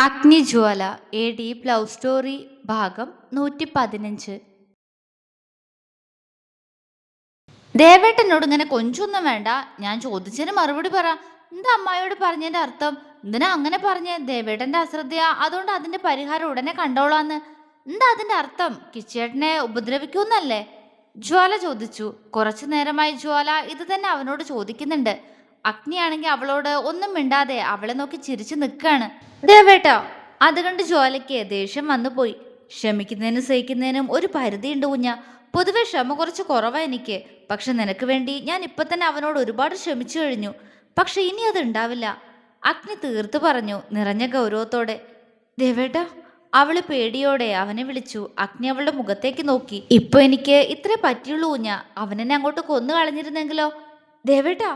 അഗ്നിജ്വാല A deep love story ഭാഗം 115. ദേവേട്ടനോട് ഇങ്ങനെ കൊഞ്ചൊന്നും വേണ്ട. ഞാൻ ചോദിച്ചതിന് മറുപടി പറ. എന്താ അമ്മായിയോട് പറഞ്ഞതിന്റെ അർത്ഥം? എന്തിനാ അങ്ങനെ പറഞ്ഞേ? ദേവേട്ടന്റെ അശ്രദ്ധയാ, അതുകൊണ്ട് അതിന്റെ പരിഹാരം ഉടനെ കണ്ടോളാന്ന്. എന്താ അതിന്റെ അർത്ഥം? കിച്ചേട്ടനെ ഉപദ്രവിക്കൂന്നല്ലേ? ജ്വാല ചോദിച്ചു. കുറച്ചു നേരമായി ജ്വാല ഇത് തന്നെ അവനോട് ചോദിക്കുന്നുണ്ട്. അഗ്നിയാണെങ്കിൽ അവളോട് ഒന്നും മിണ്ടാതെ അവളെ നോക്കി ചിരിച്ചു നിൽക്കാണ്. ദേവേട്ടാ, അത് കണ്ട് ജ്വാലയ്ക്ക് ദേഷ്യം വന്നുപോയി. ക്ഷമിക്കുന്നതിനും സഹിക്കുന്നതിനും ഒരു പരിധിയുണ്ട് കുഞ്ഞ. പൊതുവെ ക്ഷമ കുറച്ച് കുറവാ എനിക്ക്. പക്ഷെ നിനക്ക് വേണ്ടി ഞാൻ ഇപ്പൊ തന്നെ അവനോട് ഒരുപാട് ക്ഷമിച്ചു കഴിഞ്ഞു. പക്ഷെ ഇനി അത് ഉണ്ടാവില്ല. അഗ്നി തീർത്തു പറഞ്ഞു നിറഞ്ഞ ഗൗരവത്തോടെ. ദേവേട്ടാ, അവള് പേടിയോടെ അവനെ വിളിച്ചു. അഗ്നി അവളുടെ മുഖത്തേക്ക് നോക്കി. ഇപ്പൊ എനിക്ക് ഇത്രേ പറ്റിയുള്ളൂ കുഞ്ഞ. അവനെന്നെ അങ്ങോട്ട് കൊന്നു കളഞ്ഞിരുന്നെങ്കിലോ? ദേവേട്ടാ,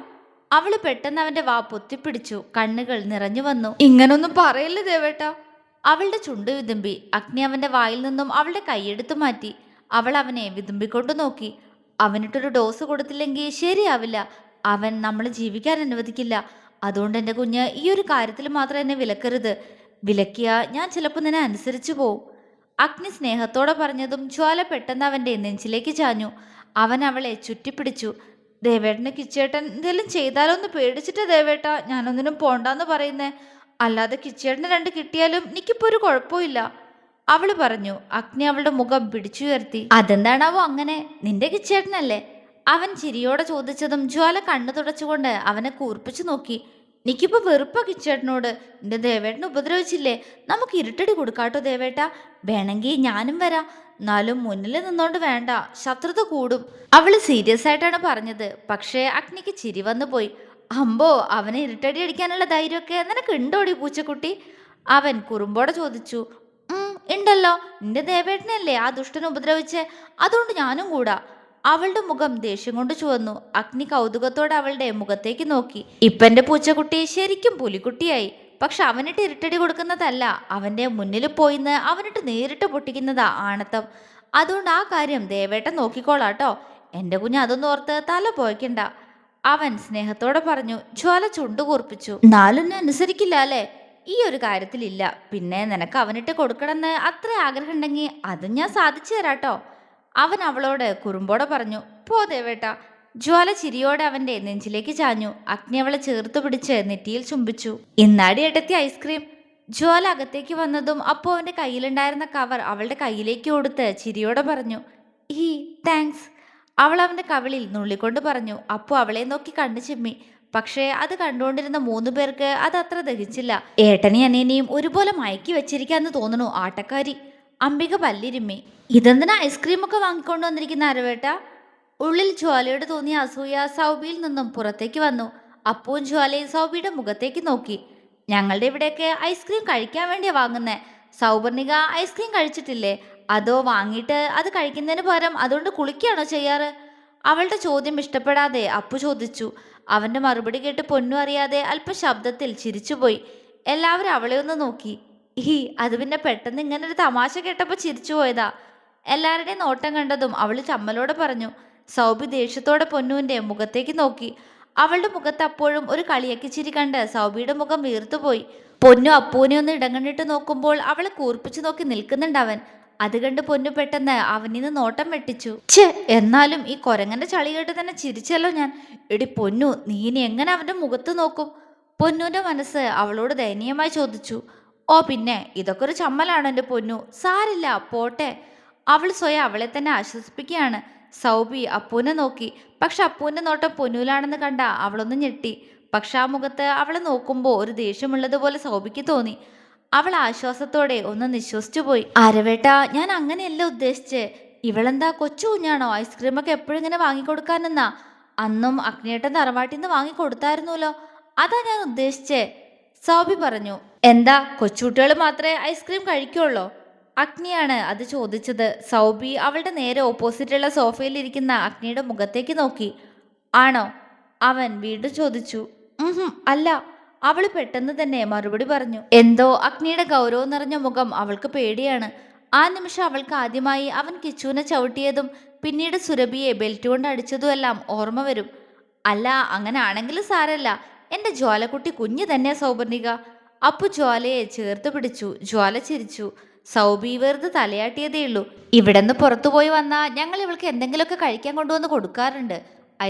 അവള് പെട്ടെന്ന് അവന്റെ വാ പൊത്തിപ്പിടിച്ചു. കണ്ണുകൾ നിറഞ്ഞു വന്നു. ഇങ്ങനൊന്നും പറയല്ലേ ദേവേട്ടാ. അവളുടെ ചുണ്ട് വിതുമ്പി. അഗ്നി അവന്റെ വായിൽ നിന്നും അവളുടെ കൈയെടുത്തു മാറ്റി. അവൾ അവനെ വിതുമ്പിക്കൊണ്ടു നോക്കി. അവനിട്ടൊരു ഡോസ് കൊടുത്തില്ലെങ്കിൽ ശരിയാവില്ല. അവൻ നമ്മളെ ജീവിക്കാൻ അനുവദിക്കില്ല. അതുകൊണ്ട് എൻ്റെ കുഞ്ഞ്, ഈ ഒരു കാര്യത്തിൽ മാത്രം എന്നെ വിലക്കരുത്. വിലക്കിയ ഞാൻ ചിലപ്പോൾ നിന്നെ അനുസരിച്ചു പോവും. അഗ്നി സ്നേഹത്തോടെ പറഞ്ഞതും ജ്വാല പെട്ടെന്ന് അവന്റെ നെഞ്ചിലേക്ക് ചാഞ്ഞു. അവൻ അവളെ ചുറ്റിപ്പിടിച്ചു. ദേവേട്ടന് കിച്ചേട്ടൻ എന്തെങ്കിലും ചെയ്താലോന്ന് പേടിച്ചിട്ടാ ദേവേട്ട ഞാനൊന്നിനും പോണ്ടാന്ന് പറയുന്നേ. അല്ലാതെ കിച്ചേട്ടന് രണ്ട് കിട്ടിയാലും എനിക്കിപ്പോ ഒരു കുഴപ്പമില്ല, അവള് പറഞ്ഞു. അഗ്നി അവളുടെ മുഖം പിടിച്ചുയർത്തി. അതെന്താണാവോ അങ്ങനെ? നിന്റെ കിച്ചേട്ടനല്ലേ? അവൻ ചിരിയോടെ ചോദിച്ചതും ജ്വാല കണ്ണു തുടച്ചുകൊണ്ട് അവനെ കൂർപ്പിച്ചു നോക്കി. എനിക്കിപ്പോ വെറുപ്പാ കിച്ചേട്ടനോട്. എന്റെ ദേവേട്ടനെ ഉപദ്രവിച്ചില്ലേ? നമുക്ക് ഇരുട്ടടി കൊടുക്കാട്ടോ ദേവേട്ട. വേണമെങ്കിൽ ഞാനും വരാം. എന്നാലും മുന്നിൽ നിന്നോണ്ട് വേണ്ട, ശത്രുത കൂടും. അവള് സീരിയസ് ആയിട്ടാണ് പറഞ്ഞത്. പക്ഷേ അഗ്നിക്ക് ചിരി വന്നു പോയി. അമ്പോ, അവനെ ഇരുട്ടടി അടിക്കാനുള്ള ധൈര്യമൊക്കെ നിനക്ക് ഉണ്ടോടി പൂച്ചക്കുട്ടി? അവൻ കുറുമ്പോടെ ചോദിച്ചു. ഉണ്ടല്ലോ. നിന്റെ ദേവേട്ടനല്ലേ ആ ദുഷ്ടനെ ഉപദ്രവിച്ച്, അതുകൊണ്ട് ഞാനും കൂടാ. അവളുടെ മുഖം ദേഷ്യം കൊണ്ട് ചുവന്നു. അഗ്നി കൗതുകത്തോടെ അവളുടെ മുഖത്തേക്ക് നോക്കി. ഇപ്പന്റെ പൂച്ചക്കുട്ടി ശരിക്കും പുലിക്കുട്ടിയായി. പക്ഷെ അവനിട്ട് ഇരുട്ടടി കൊടുക്കുന്നതല്ല, അവന്റെ മുന്നിൽ പോയിന്ന് അവനിട്ട് നേരിട്ട് പൊട്ടിക്കുന്നതാ ആണത്തം. അതുകൊണ്ട് ആ കാര്യം ദേവേട്ടൻ നോക്കിക്കോളാട്ടോ. എന്റെ കുഞ്ഞ് അതൊന്നും ഓർത്ത് തല പോയ്ക്കണ്ട, അവൻ സ്നേഹത്തോടെ പറഞ്ഞു. ജ്വാല ചുണ്ടുകൂർപ്പിച്ചു. നാലും ഞാൻ അനുസരിക്കില്ല അല്ലേ? ഈ ഒരു കാര്യത്തിലില്ല. പിന്നെ നിനക്ക് അവനിട്ട് കൊടുക്കണമെന്ന് അത്ര ആഗ്രഹം ഉണ്ടെങ്കിൽ അതും ഞാൻ സാധിച്ചു തരാട്ടോ, അവൻ അവളോട് കുറുമ്പോടെ പറഞ്ഞു. പോ ദേവേട്ട. ജ്വാല ചിരിയോടെ അവന്റെ നെഞ്ചിലേക്ക് ചാഞ്ഞു. അഗ്നി അവളെ ചേർത്ത് പിടിച്ച് നെറ്റിയിൽ ചുംബിച്ചു. ഇന്നാടി ഏട്ടത്തി ഐസ്ക്രീം. ജ്വാല അകത്തേക്ക് വന്നതും അപ്പോൾ അവന്റെ കയ്യിലുണ്ടായിരുന്ന കവർ അവളുടെ കയ്യിലേക്ക് കൊടുത്ത് ചിരിയോടെ പറഞ്ഞു. ഈ താങ്ക്സ്, അവൾ അവന്റെ കവിളിൽ നുള്ളിക്കൊണ്ട് പറഞ്ഞു. അപ്പോൾ അവളെ നോക്കി കണ്ണു ചിമ്മി. പക്ഷേ അത് കണ്ടുകൊണ്ടിരുന്ന 3 പേർക്ക് അത് അത്ര ദഹിച്ചില്ല. ഏട്ടനെയും അനിയനെയും ഒരുപോലെ മയക്കി വെച്ചിരിക്കാന്ന് തോന്നുന്നു ആട്ടക്കാരി, അംബിക പല്ലിരുമ്മി. ഇതെന്തിനാ ഐസ്ക്രീമൊക്കെ വാങ്ങിക്കൊണ്ട് വന്നിരിക്കുന്ന അരവേട്ട? ഉള്ളിൽ ജ്വാലയോട് തോന്നിയ അസൂയ സൗബിയിൽ നിന്നും പുറത്തേക്ക് വന്നു. അപ്പവും ജ്വാലയും സൗബിയുടെ മുഖത്തേക്ക് നോക്കി. ഞങ്ങളുടെ ഇവിടെയൊക്കെ ഐസ്ക്രീം കഴിക്കാൻ വേണ്ടിയാ വാങ്ങുന്നേ. സൗപർണിക ഐസ്ക്രീം കഴിച്ചിട്ടില്ലേ? അതോ വാങ്ങിയിട്ട് അത് കഴിക്കുന്നതിന് പകരം അതുകൊണ്ട് കുളിക്കുകയാണോ ചെയ്യാറ്? അവളുടെ ചോദ്യം ഇഷ്ടപ്പെടാതെ അപ്പു ചോദിച്ചു. അവന്റെ മറുപടി കേട്ട് പൊന്നു അറിയാതെ അല്പ ശബ്ദത്തിൽ ചിരിച്ചുപോയി. എല്ലാവരും അവളെ ഒന്ന് നോക്കി. അത് പിന്നെ പെട്ടെന്ന് ഇങ്ങനൊരു തമാശ കേട്ടപ്പോൾ ചിരിച്ചു പോയതാ. എല്ലാവരുടെയും നോട്ടം കണ്ടതും അവൾ ചമ്മലോടെ പറഞ്ഞു. സൗബി ദേഷ്യത്തോടെ പൊന്നുവിന്റെ മുഖത്തേക്ക് നോക്കി. അവളുടെ മുഖത്ത് അപ്പോഴും ഒരു കളിയക്കി ചിരി കണ്ട് സൗബിയുടെ മുഖം വീർത്തുപോയി. പൊന്നു അപ്പൂനെ ഒന്ന് ഇടങ്ങണിട്ട് നോക്കുമ്പോൾ അവളെ കൂർപ്പിച്ചു നോക്കി നിൽക്കുന്നുണ്ട് അവൻ. അത് കണ്ട് പൊന്നു പെട്ടെന്ന് അവനിന്ന് നോട്ടം വെട്ടിച്ചു. ഛേ, എന്നാലും ഈ കൊരങ്ങന്റെ ചളി കേട്ട് തന്നെ ചിരിച്ചല്ലോ ഞാൻ. എടി പൊന്നു, നീ ഇനി എങ്ങനെ അവന്റെ മുഖത്ത് നോക്കും? പൊന്നുവിന്റെ മനസ്സ് അവളോട് ദയനീയമായി ചോദിച്ചു. ഓ പിന്നെ, ഇതൊക്കെ ഒരു ചമ്മലാണ് എൻ്റെ പൊന്നു. സാരില്ല, പോട്ടെ. അവൾ സ്വയം അവളെ തന്നെ ആശ്വസിപ്പിക്കുകയാണ്. സൗബി അപ്പൂനെ നോക്കി. പക്ഷെ അപ്പൂന്റെ നോട്ടം പൊന്നൂലാണെന്ന് കണ്ട അവളൊന്ന് ഞെട്ടി. പക്ഷെ ആ മുഖത്ത് അവളെ നോക്കുമ്പോൾ ഒരു ദേഷ്യമുള്ളതുപോലെ സൗബിക്ക് തോന്നി. അവൾ ആശ്വാസത്തോടെ ഒന്ന് നിശ്വസിച്ചു പോയി. അരവേട്ട, ഞാൻ അങ്ങനെയല്ല ഉദ്ദേശിച്ചേ. ഇവളെന്താ കൊച്ചു കുഞ്ഞാണോ? ഐസ്ക്രീമൊക്കെ എപ്പോഴും ഇങ്ങനെ വാങ്ങിക്കൊടുക്കാനെന്നാ? അന്നും അഗ്നിയേട്ടൻ തറവാട്ടിൽ നിന്ന് വാങ്ങിക്കൊടുത്തായിരുന്നല്ലോ, അതാ ഞാൻ ഉദ്ദേശിച്ചേ, സൗബി പറഞ്ഞു. എന്താ കൊച്ചുകുട്ടികൾ മാത്രമേ ഐസ്ക്രീം കഴിക്കുള്ളോ? അഗ്നിയാണ് അത് ചോദിച്ചത്. സൗബി അവളുടെ നേരെ ഓപ്പോസിറ്റുള്ള സോഫയിൽ ഇരിക്കുന്ന അഗ്നിയുടെ മുഖത്തേക്ക് നോക്കി. ആണോ? അവൻ വീണ്ടും ചോദിച്ചു. അല്ല, അവൾ പെട്ടെന്ന് തന്നെ മറുപടി പറഞ്ഞു. എന്തോ അഗ്നിയുടെ ഗൗരവം നിറഞ്ഞ മുഖം അവൾക്ക് പേടിയാണ്. ആ നിമിഷം അവൾക്ക് ആദ്യമായി അവൻ കിച്ചുവിനെ ചവിട്ടിയതും പിന്നീട് സുരഭിയെ ബെൽറ്റ് കൊണ്ട് അടിച്ചതും എല്ലാം ഓർമ്മ വരും. അല്ല, അങ്ങനെ ആണെങ്കിലും സാരല്ല. എൻ്റെ ജ്വാലക്കുട്ടി കുഞ്ഞു തന്നെ സൗപർണിക. അപ്പു ജ്വാലയെ ചേർത്ത് പിടിച്ചു. ജ്വാല ചിരിച്ചു. സൗബി വെറുതെ തലയാട്ടിയതേയുള്ളൂ. ഇവിടെന്ന് പുറത്തുപോയി വന്നാ ഞങ്ങൾ ഇവൾക്ക് എന്തെങ്കിലുമൊക്കെ കഴിക്കാൻ കൊണ്ടുവന്ന് കൊടുക്കാറുണ്ട്.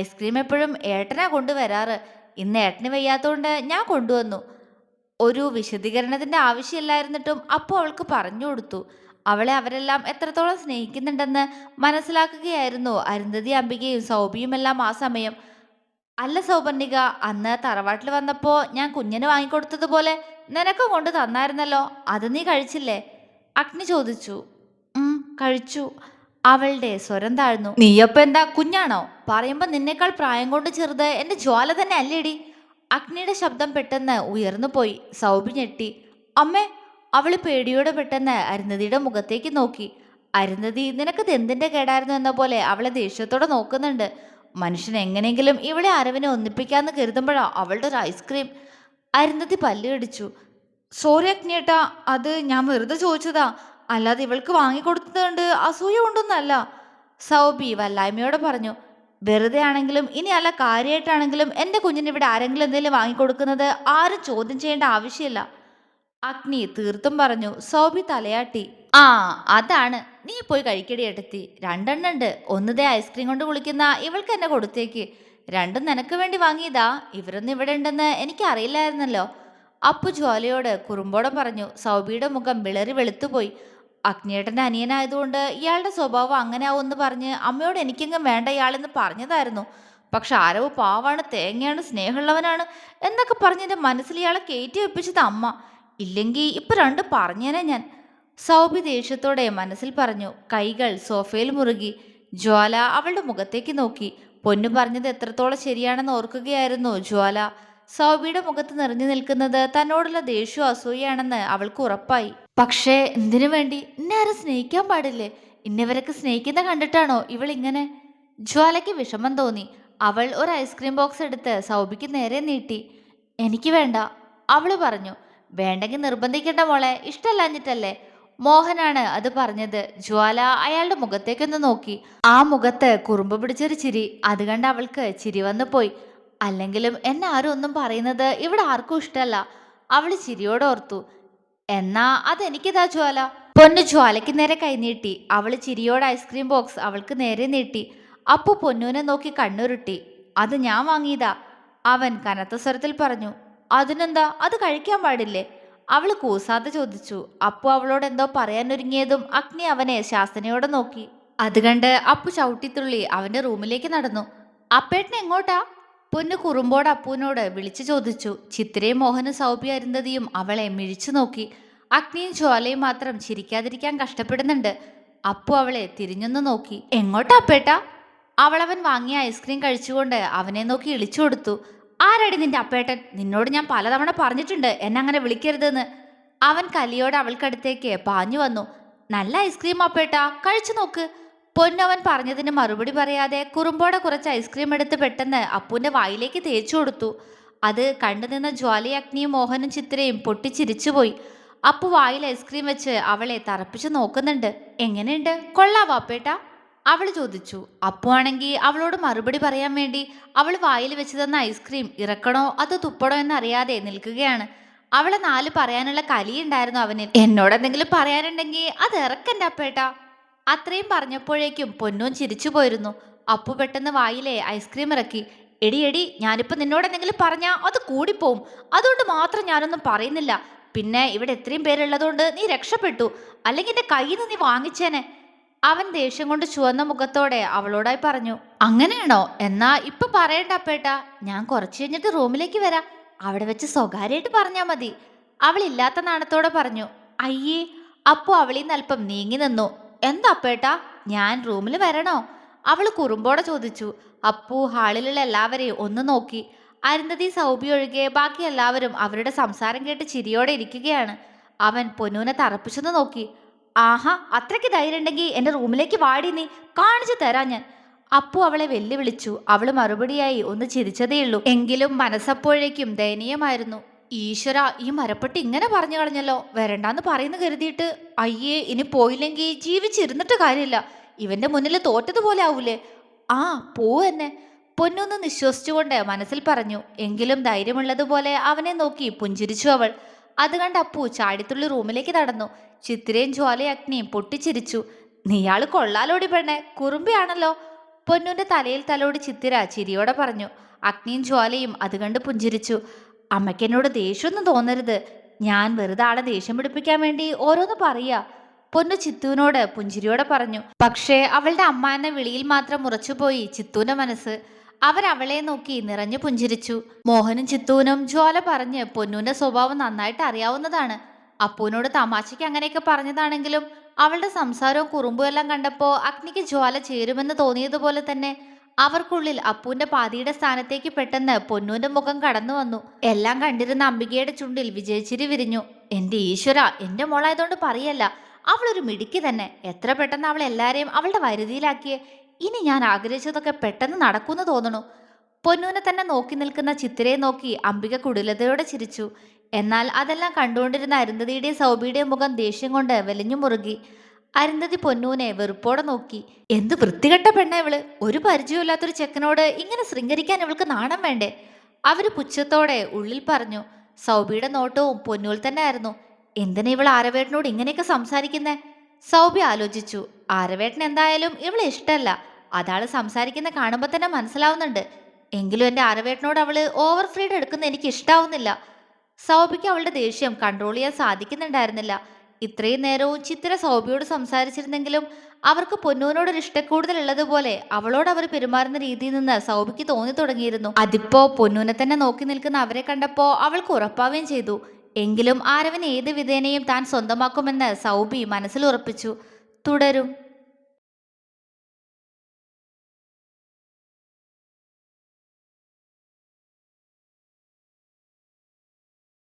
ഐസ്ക്രീം എപ്പോഴും ഏട്ടനാ കൊണ്ടുവരാറ്. ഇന്ന് ഏട്ടന് വയ്യാത്തോണ്ട് ഞാൻ കൊണ്ടുവന്നു. ഒരു വിശദീകരണത്തിന്റെ ആവശ്യമില്ലായിരുന്നിട്ടും അപ്പു അവൾക്ക് പറഞ്ഞു കൊടുത്തു. അവളെ അവരെല്ലാം എത്രത്തോളം സ്നേഹിക്കുന്നുണ്ടെന്ന് മനസ്സിലാക്കുകയായിരുന്നു അരുന്ധതി അംബികയും സൗബിയുമെല്ലാം ആ സമയം. അല്ല സൗപർണിക, അന്ന് തറവാട്ടിൽ വന്നപ്പോ ഞാൻ കുഞ്ഞിന് വാങ്ങിക്കൊടുത്തതുപോലെ നിനക്കും കൊണ്ട് തന്നായിരുന്നല്ലോ, അത് നീ കഴിച്ചില്ലേ? അഗ്നി ചോദിച്ചു. കഴിച്ചു. അവളുടെ സ്വരം താഴ്ന്നു. നീയപ്പ എന്താ കുഞ്ഞാണോ? പറയുമ്പോ നിന്നേക്കാൾ പ്രായം കൊണ്ട് ചെറുത് എന്റെ ജ്വാല തന്നെ അല്ലേടി? അഗ്നിയുടെ ശബ്ദം പെട്ടെന്ന് ഉയർന്നു പോയി. സൗബി ഞെട്ടി. അമ്മേ! അവള് പേടിയോടെ പെട്ടെന്ന് അരുന്ധതിയുടെ മുഖത്തേക്ക് നോക്കി. അരുന്ധതി നിനക്കത് എന്തിന്റെ കേടായിരുന്നു എന്ന പോലെ അവളെ ദേഷ്യത്തോടെ നോക്കുന്നുണ്ട്. മനുഷ്യൻ എങ്ങനെയെങ്കിലും ഇവളെ അരവിനെ ഒന്നിപ്പിക്കാന്ന് കരുതുമ്പോഴാ അവളുടെ ഒരു ഐസ്ക്രീം. അരുന്ധതി പല്ല് കടിച്ചു. സോറി അഗ്നിയേട്ടാ, അത് ഞാൻ വെറുതെ ചോദിച്ചതാ, അല്ലാതെ ഇവൾക്ക് വാങ്ങിക്കൊടുത്തതുകൊണ്ട് അസൂയ കൊണ്ടൊന്നല്ല. സൗബി വല്ലായ്മയോടെ പറഞ്ഞു. വെറുതെ ആണെങ്കിലും ഇനി അല്ല കാര്യമായിട്ടാണെങ്കിലും എൻ്റെ കുഞ്ഞിന് ഇവിടെ ആരെങ്കിലും എന്തെങ്കിലും വാങ്ങിക്കൊടുക്കുന്നത് ആരും ചോദ്യം ചെയ്യേണ്ട ആവശ്യമില്ല. അഗ്നി തീർത്തും പറഞ്ഞു. സൗബി തലയാട്ടി. ആ, അതാണ്. നീ പോയി കഴിക്കടി ഏട്ടത്തി. രണ്ടെണ്ണം ഉണ്ട്. ഒന്നതേ ഐസ്ക്രീം കൊണ്ട് കുളിക്കുന്ന ഇവൾക്ക് എന്നെ കൊടുത്തേക്ക്. രണ്ടും നിനക്ക് വേണ്ടി വാങ്ങിയതാ. ഇവരൊന്നും ഇവിടെ ഉണ്ടെന്ന് എനിക്ക് അറിയില്ലായിരുന്നല്ലോ. അപ്പു ജ്വാലയോട് കുറുമ്പോടെ പറഞ്ഞു. സൗബിയുടെ മുഖം വിളറി വെളുത്തുപോയി. അഗ്നിയേട്ടൻ്റെ അനിയനായതുകൊണ്ട് ഇയാളുടെ സ്വഭാവം അങ്ങനെ ആവുമെന്ന് പറഞ്ഞ് അമ്മയോട് എനിക്കെങ്കിലും വേണ്ട ഇയാളെന്ന് പറഞ്ഞതായിരുന്നു. പക്ഷെ ആരവ് പാവാണ്, തേങ്ങയാണ്, സ്നേഹമുള്ളവനാണ് എന്നൊക്കെ പറഞ്ഞ് എൻ്റെ മനസ്സിൽ ഇയാളെ കയറ്റി വെപ്പിച്ചത് അമ്മ. ഇല്ലെങ്കിൽ ഇപ്പൊ രണ്ടും പറഞ്ഞേനെ ഞാൻ. സൗബി ദേഷ്യത്തോടെ മനസ്സിൽ പറഞ്ഞു. കൈകൾ സോഫയിൽ മുറുകി. ജ്വാല അവളുടെ മുഖത്തേക്ക് നോക്കി. പൊന്നു പറഞ്ഞത് എത്രത്തോളം ശരിയാണെന്ന് ഓർക്കുകയായിരുന്നു ജ്വാല. സൗബിയുടെ മുഖത്ത് നിറഞ്ഞു നിൽക്കുന്നത് തന്നോടുള്ള ദേഷ്യവും അസൂയാണെന്ന് അവൾക്ക് ഉറപ്പായി. പക്ഷേ എന്തിനു വേണ്ടി? എന്നെ ആരും സ്നേഹിക്കാൻ പാടില്ലേ? ഇന്നവരൊക്കെ സ്നേഹിക്കുന്ന കണ്ടിട്ടാണോ ഇവൾ ഇങ്ങനെ? ജ്വാലയ്ക്ക് വിഷമം തോന്നി. അവൾ ഒരു ഐസ്ക്രീം ബോക്സ് എടുത്ത് സൗബിക്ക് നേരെ നീട്ടി. എനിക്ക് വേണ്ട, അവള് പറഞ്ഞു. വേണ്ടെങ്കിൽ നിർബന്ധിക്കേണ്ട മോളെ, ഇഷ്ടമല്ലാഞ്ഞിട്ടല്ലേ? മോഹനാണ് അത് പറഞ്ഞത്. ജ്വാല അയാളുടെ മുഖത്തേക്കൊന്ന് നോക്കി. ആ മുഖത്ത് കുറുമ്പ് പിടിച്ചൊരു ചിരി. അത് കണ്ട് അവൾക്ക് ചിരി വന്നു പോയി. അല്ലെങ്കിലും എന്നെ ആരും ഒന്നും പറയുന്നത് ഇവിടെ ആർക്കും ഇഷ്ടമല്ല. അവള് ചിരിയോടെ ഓർത്തു. എന്നാ അതെനിക്കിതാ ജ്വാല. പൊന്നു ജ്വാലയ്ക്ക് നേരെ കൈനീട്ടി. അവള് ചിരിയോടെ ഐസ്ക്രീം ബോക്സ് അവൾക്ക് നേരെ നീട്ടി. അപ്പു പൊന്നൂനെ നോക്കി കണ്ണുരുട്ടി. അത് ഞാൻ വാങ്ങിയതാ, അവൻ കനത്ത സ്വരത്തിൽ പറഞ്ഞു. അതിനെന്താ, അത് കഴിക്കാൻ പാടില്ലേ? അവള് കൂസാതെ ചോദിച്ചു. അപ്പു അവളോട് എന്തോ പറയാനൊരുങ്ങിയതും അഗ്നി അവനെ ശാസനയോടെ നോക്കി. അത് കണ്ട് അപ്പു ചവിട്ടിത്തുള്ളി അവന്റെ റൂമിലേക്ക് നടന്നു. അപ്പേട്ടൻ എങ്ങോട്ടാ? പൊന്നു കുറുമ്പോട് അപ്പുവിനോട് വിളിച്ചു ചോദിച്ചു. ചിത്രയും മോഹനും സൗബി അരുന്ധതിയും അവളെ മിഴിച്ചു നോക്കി. അഗ്നിയും ജ്വാലയും മാത്രം ചിരിക്കാതിരിക്കാൻ കഷ്ടപ്പെടുന്നുണ്ട്. അപ്പു അവളെ തിരിഞ്ഞൊന്നു നോക്കി. എങ്ങോട്ടാ അപ്പേട്ടാ? അവളവൻ വാങ്ങിയ ഐസ്ക്രീം കഴിച്ചുകൊണ്ട് അവനെ നോക്കി ഇളിച്ചു കൊടുത്തു. ആരടി നിന്റെ അപ്പേട്ടൻ? നിന്നോട് ഞാൻ പലതവണ പറഞ്ഞിട്ടുണ്ട് എന്നെ അങ്ങനെ വിളിക്കരുതെന്ന്. അവൻ കലിയോടെ അവൾക്കടുത്തേക്ക് പാഞ്ഞു വന്നു. നല്ല ഐസ്ക്രീം അപ്പേട്ടാ, കഴിച്ചു നോക്ക്. പൊന്നവൻ പറഞ്ഞതിന് മറുപടി പറയാതെ കുറുമ്പോടെ കുറച്ച് ഐസ്ക്രീം എടുത്ത് പെട്ടെന്ന് അപ്പുവിന്റെ വായിലേക്ക് തേച്ചു കൊടുത്തു. അത് കണ്ടുനിന്ന ജ്വാലയും അഗ്നിയും മോഹനും ചിത്രയും പൊട്ടിച്ചിരിച്ചുപോയി. അപ്പു വായിൽ ഐസ്ക്രീം വെച്ച് അവളെ തറപ്പിച്ചു നോക്കുന്നുണ്ട്. എങ്ങനെയുണ്ട്, കൊള്ളാവോ അപ്പേട്ടാ? അവൾ ചോദിച്ചു. അപ്പു ആണെങ്കിൽ അവളോട് മറുപടി പറയാൻ വേണ്ടി അവൾ വായിൽ വെച്ച് തന്ന ഐസ്ക്രീം ഇറക്കണോ അതോ തുപ്പണോ എന്നറിയാതെ നിൽക്കുകയാണ്. അവളെ നാല് പറയാനുള്ള കലിയുണ്ടായിരുന്നു അവന്. എന്നോട് എന്തെങ്കിലും പറയാനുണ്ടെങ്കിൽ അത് ഇറക്കണ്ട അപ്പേട്ടാ. അത്രയും പറഞ്ഞപ്പോഴേക്കും പൊന്നൂൻ ചിരിച്ചു പോയിരുന്നു. അപ്പു പെട്ടെന്ന് വായിലെ ഐസ്ക്രീം ഇറക്കി. എടി എടി, ഞാനിപ്പോൾ നിന്നോട് എന്തെങ്കിലും പറഞ്ഞാൽ അത് കൂടിപ്പോവും. അതുകൊണ്ട് മാത്രം ഞാനൊന്നും പറയുന്നില്ല. പിന്നെ ഇവിടെ എത്രയും പേരുള്ളതുകൊണ്ട് നീ രക്ഷപ്പെട്ടു, അല്ലെങ്കിൽ എൻ്റെ കയ്യിൽ നിന്ന് നീ വാങ്ങിച്ചേനെ. അവൻ ദേഷ്യം കൊണ്ട് ചുവന്ന മുഖത്തോടെ അവളോടായി പറഞ്ഞു. അങ്ങനെയാണോ? എന്നാ ഇപ്പൊ പറയണ്ട അപ്പേട്ടാ, ഞാൻ കുറച്ചു കഴിഞ്ഞിട്ട് റൂമിലേക്ക് വരാം. അവിടെ വെച്ച് സ്വകാര്യമായിട്ട് പറഞ്ഞാ മതി. അവൾ ഇല്ലാത്ത നാണത്തോടെ പറഞ്ഞു. അയ്യേ. അപ്പു അവളിൽ നിന്ന് അല്പം നീങ്ങി നിന്നു. എന്താ അപ്പേട്ടാ, ഞാൻ റൂമിൽ വരണോ? അവൾ കുറുമ്പോടെ ചോദിച്ചു. അപ്പു ഹാളിലുള്ള എല്ലാവരെയും ഒന്ന് നോക്കി. അരുന്ധതി സൗബി ഒഴികെ ബാക്കി എല്ലാവരും അവരുടെ സംസാരം കേട്ട് ചിരിയോടെ ഇരിക്കുകയാണ്. അവൻ പൊന്നൂനെ തറപ്പിച്ചെന്ന് നോക്കി. ആഹാ, അത്രയ്ക്ക് ധൈര്യം ഉണ്ടെങ്കിൽ എൻ്റെ റൂമിലേക്ക് വാടി, നീ കാണിച്ചു തരാം ഞാൻ. അപ്പു അവളെ വെല്ലുവിളിച്ചു. അവൾ മറുപടിയായി ഒന്ന് ചിരിച്ചതേയുള്ളൂ. എങ്കിലും മനസ്സപ്പോഴേക്കും ദയനീയമായിരുന്നു. ഈശ്വര, ഈ മരപ്പെട്ടി ഇങ്ങനെ പറഞ്ഞു കളഞ്ഞല്ലോ. വരണ്ടാന്ന് പറയുന്നു കരുതിയിട്ട്. അയ്യേ, ഇനി പോയില്ലെങ്കിൽ ജീവിച്ചിരുന്നിട്ട് കാര്യമില്ല. ഇവന്റെ മുന്നിൽ തോറ്റതുപോലെ ആവൂലേ? ആ, പോവെന്നെ. പൊന്നൊന്ന് നിശ്വസിച്ചുകൊണ്ട് മനസ്സിൽ പറഞ്ഞു. എങ്കിലും ധൈര്യമുള്ളതുപോലെ അവനെ നോക്കി പുഞ്ചിരിച്ചു അവൾ. അത് കണ്ട് അപ്പു ചാടിത്തുള്ളി റൂമിലേക്ക് നടന്നു. ചിത്തിരയും ജ്വാലയും അഗ്നിയും പൊട്ടിച്ചിരിച്ചു. നീയാള് കൊള്ളാലോടി പെണ്ണെ, കുറുമ്പിയാണല്ലോ. പൊന്നുവിന്റെ തലയിൽ തലോടി ചിത്തിര ചിരിയോടെ പറഞ്ഞു. അഗ്നിയും ജ്വാലയും അത് കണ്ട് പുഞ്ചിരിച്ചു. അമ്മയ്ക്ക് എന്നോട് ദേഷ്യമൊന്നും തോന്നരുത്, ഞാൻ വെറുതെ ആളെ ദേഷ്യം പിടിപ്പിക്കാൻ വേണ്ടി ഓരോന്ന് പറയാ. പൊന്നു ചിത്തുവിനോട് പുഞ്ചിരിയോടെ പറഞ്ഞു. പക്ഷേ അവളുടെ അമ്മ എന്ന വിളിയിൽ മാത്രം ഉറച്ചുപോയി ചിത്തുവിന്റെ മനസ്സ്. അവരവളെ നോക്കി നിറഞ്ഞു പുഞ്ചിരിച്ചു. മോഹനും ചിത്തുവിനും ജ്വാല പറഞ്ഞ് പൊന്നുവിന്റെ സ്വഭാവം നന്നായിട്ട് അറിയാവുന്നതാണ്. അപ്പുവിനോട് തമാശയ്ക്ക് അങ്ങനെയൊക്കെ പറഞ്ഞതാണെങ്കിലും അവളുടെ സംസാരവും കുറുമ്പും എല്ലാം കണ്ടപ്പോ അഗ്നിക്ക് ജ്വാല ചേരുമെന്ന് തോന്നിയതുപോലെ തന്നെ അവർക്കുള്ളിൽ അപ്പുവിന്റെ പാതിയുടെ സ്ഥാനത്തേക്ക് പെട്ടെന്ന് പൊന്നുവിന്റെ മുഖം കടന്നു വന്നു. എല്ലാം കണ്ടിരുന്ന അംബികയുടെ ചുണ്ടിൽ വിജയച്ചിരി വിരിഞ്ഞു. എന്റെ ഈശ്വര, എന്റെ മോളായതുകൊണ്ട് പറയല്ല, അവളൊരു മിടുക്കി തന്നെ. എത്ര പെട്ടെന്ന് അവൾ എല്ലാരെയും അവളുടെ വരുതിയിലാക്കിയേ. ഇനി ഞാൻ ആഗ്രഹിച്ചതൊക്കെ പെട്ടെന്ന് നടക്കുമെന്ന് തോന്നണു. പൊന്നുവിനെ തന്നെ നോക്കി നിൽക്കുന്ന ചിത്തിരയെ നോക്കി അംബിക കുടിലതയോടെ ചിരിച്ചു. എന്നാൽ അതെല്ലാം കണ്ടുകൊണ്ടിരുന്ന അരുന്ധതിയുടെയും സൗബിയുടെയും മുഖം ദേഷ്യം കൊണ്ട് വലിഞ്ഞു മുറുകി. അരുന്ധതി പൊന്നുവിനെ വെറുപ്പോടെ നോക്കി. എന്ത് വൃത്തികെട്ട പെണ്ണ ഇവള്, ഒരു പരിചയമില്ലാത്തൊരു ചെക്കനോട് ഇങ്ങനെ ശൃംഗരിക്കാൻ ഇവൾക്ക് നാണം വേണ്ടേ? അവര് പുച്ഛത്തോടെ ഉള്ളിൽ പറഞ്ഞു. സൗബിയുടെ നോട്ടവും പൊന്നുവിൽ തന്നെ ആയിരുന്നു. എന്തിനാ ഇവൾ ആരവേട്ടനോട് ഇങ്ങനെയൊക്കെ സംസാരിക്കുന്നേ? സൗബി ആലോചിച്ചു. ആരവേട്ടൻ എന്തായാലും ഇവളെ ഇഷ്ടല്ല, അതാള് സംസാരിക്കുന്ന കാണുമ്പോൾ തന്നെ മനസ്സിലാവുന്നുണ്ട്. എങ്കിലും എൻ്റെ ആരവേട്ടനോട് അവള് ഓവർ ഫ്രീഡം എടുക്കുന്ന എനിക്ക് ഇഷ്ടാവുന്നില്ല. സൗബിക്ക് അവളുടെ ദേഷ്യം കൺട്രോൾ ചെയ്യാൻ സാധിക്കുന്നുണ്ടായിരുന്നില്ല. ഇത്രയും നേരവും ചിത്തിര സൗബിയോട് സംസാരിച്ചിരുന്നെങ്കിലും അവർക്ക് പൊന്നുവിനോടൊരു ഇഷ്ടക്കൂടുതൽ ഉള്ളതുപോലെ അവളോട് അവർ പെരുമാറുന്ന രീതിയിൽ നിന്ന് സൗബിക്ക് തോന്നി തുടങ്ങിയിരുന്നു. അതിപ്പോ പൊന്നുവിനെ തന്നെ നോക്കി നിൽക്കുന്ന അവരെ കണ്ടപ്പോ അവൾക്ക് ഉറപ്പാവുകയും ചെയ്തു. എങ്കിലും ആരവൻ ഏത് വിധേനയും താൻ സ്വന്തമാക്കുമെന്ന് സൗബി മനസ്സിൽ ഉറപ്പിച്ചു. തുടരും.